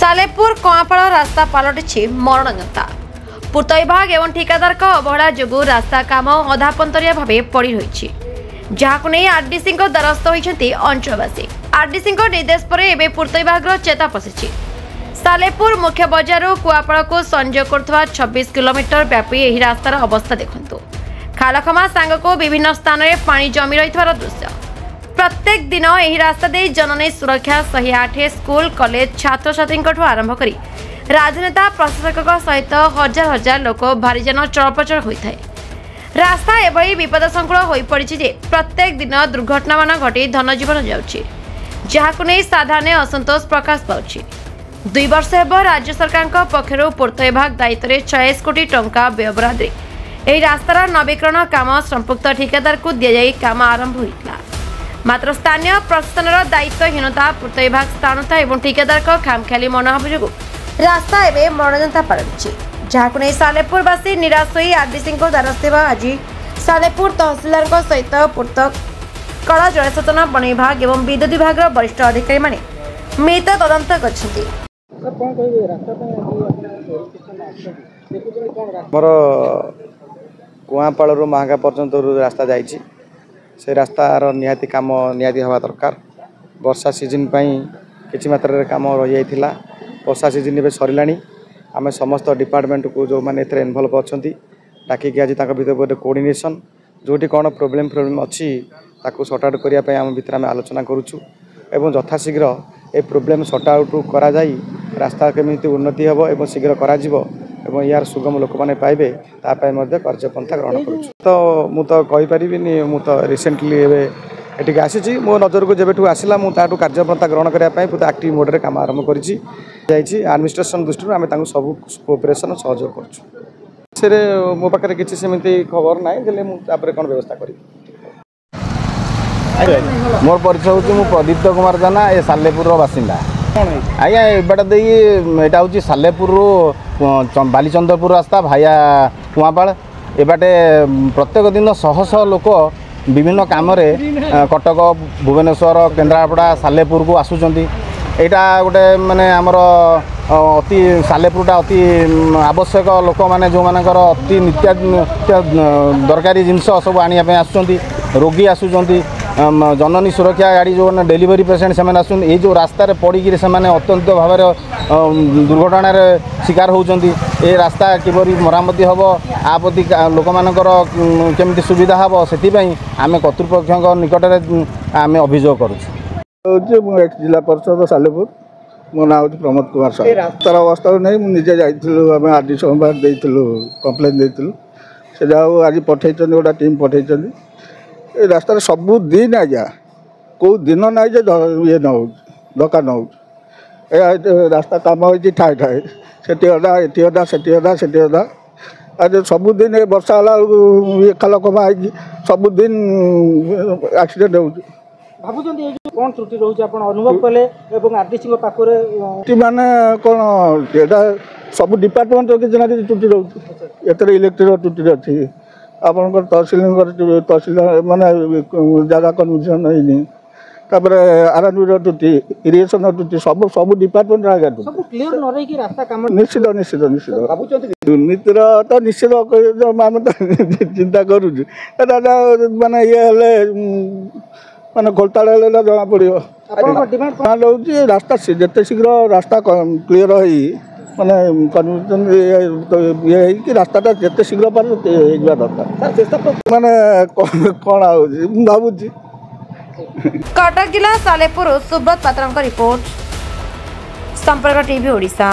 सालेपुर कआपाड़ रास्ता पलटि मरणजंता। पूर्त विभाग एवं ठिकादार अवहेला जो रास्ता काम अधापंतरिया भाव पड़ रही जहां आरडीसी द्वारस्थ होती अंचलवासी। आरडीसी निर्देश पर एवं पूर्त विभाग चेता पशिछि। सालेपुर मुख्य बजार कुआपाड़ को संयोग कर 26 किलोमीटर व्यापी यह रास्तार अवस्था देखु। खालखमा सांग को विभिन्न स्थान में पानी जमी रही दृश्य। प्रत्येक दिन यह रास्ता दे जननी सुरक्षा 108 स्कूल कॉलेज छात्र छात्री आरंभ कर राजनेता प्रशासक सहित हजार हजार लोक भारीजान चलप्रचल होता है। रास्ता एभली विपदसंकुल हो पड़ी जे प्रत्येक दिन दुर्घटना मान घटी धनजीवन जाउछि, जहां नहीं साधारण असंतोष प्रकाश पाउछि। 2 वर्ष हेब राज्य सरकार पक्षर पूर्त विभाग दायित्व में 40 कोटी टंका व्ययबराद यह रास्तार नवीकरण काम संपुक्त ठिकादार को दि जाई काम आरंभ होता। मात्र स्थानीय प्रशासन दायित्वहीनता पूर्त विभाग स्थानता और ठिकादार खामख्याली मनोभाव जो रास्ता एवं मरणजंता पलटि जहां नहीं सालेपुरवासी निराश हो आरडीसी द्वारस्थ आज सालेपुर तहसिलदार सहित पूर्त कला जलसेचन बन विभाग और विद्युत विभाग वरिष्ठ अधिकारी माने मिलित तदंत करछथि। कुआपाड़ महागा पर्यंत रास्ता जाइए से रास्तार निहाती काम निहाती हवा दरकार। वर्षा सीजन किसी मात्रा काम रही जाता। वर्षा सीजन ए सरला आम समस्त डिपार्टमेंट को जो मैंने इनवल्व अच्छा डाकिक आज भर कोऑर्डिनेशन जोटी कौन प्रोब्लेम अच्छी सर्ट आउट करने आम भर आम आलोचना करुचु एवं यथाशीघ्र ए प्रोब्लेम सर्ट आउट करा जाई रास्ता केमी उन्नति हम एवं शीघ्र करा यार सुगम लोक मैंने पाइबे कार्यपंथा ग्रहण करुँ। तो मुझे कहीपरि मुझे रिसेंटली एटिक आसी मो नजर को जब आसला मुझे कार्यपंथा ग्रहण करने एक्टिव मोड में काम आरंभ करी एडमिनिस्ट्रेशन दृष्टि आम सब कोऑपरेशन सहयोग कर मो पाखे किसी सेमती खबर ना कौन व्यवस्था करी। मोर परिचय हूँ प्रदीप्त कुमार जाना ये सालेपुर बासिंदा। आज्ञा एबाट दे यहाँ हूँ सालेपुर बालीचंद्रपुर रास्ता भाया कुआपाड़ एबाटे प्रत्येक दिन शह शह लोक विभिन्न काम कटक भुवनेश्वर केन्द्रापड़ा सालेपुर को आसुचंती। यहाँ गोटे माने आमर अति सालेपुरटा अति आवश्यक लोक मैंने जो मानकर अति नित्य दरकारी जिनस सब आने आसुचंती। रोगी आसुचंती जननी सुरक्षा गाड़ी जो डेलीवरी पेसेंट से आसुन जो रास्ता पड़ी से अत्यंत भाव दुर्घटनार शिकार होती। ये रास्ता किपरि मरामती हम आ प्रति लोक मानकर केमती सुविधा हम से आम कर्तृपक्ष निकट में आम अभियोग करुँ। जिला परिषद सालेपुर मो ना हूँ प्रमोद कुमार साहू। रास्तार अवस्था नहीं मुझे जाइलु आरडी सोमवार देलु कम्प्लेन देलु से जहाँ आज पठे गोटा टीम पठे रास्तार सबुदिन आज्ञा कौ दिन ना ये न हो धक्का न हो रास्ता कम हो ठाए ठाए से अदा ये अदा से अदा से अदा आज सबुदिन वर्षा ये खालखमा सबुदिन एक्सीडेंट हो कौन त्रुटि रोचे अनुभव कले आरडीसी पाखे माने कौन यहाँ सब डिपार्टमेंट किसी ना कि त्रुटि रोचे एथर इलेक्ट्रिक त्रुटि अच्छी आपंकर तहसिल माने जगह कन्वर्सेशन होनी आरएनबी त्रुटि इरिगेशन त्रुटि सब सब डिपार्टमेंट आगे निश्चित निश्चित निश्चित दुर्नीतिर तो निश्चित आम तो चिंता करुँ माने ये माने घोटाला जना पड़ो डिमांड हूँ रास्ता जिते शीघ्र रास्ता क्लीयर हो माने कन्वर्सेशन ये कि रास्ताटा जिते शीघ्र पार दरकार माने कौन भावुँ। कटक जिला सालेपुर सुब्रत पात्र रिपोर्ट संपर्क टीवी ओडिशा।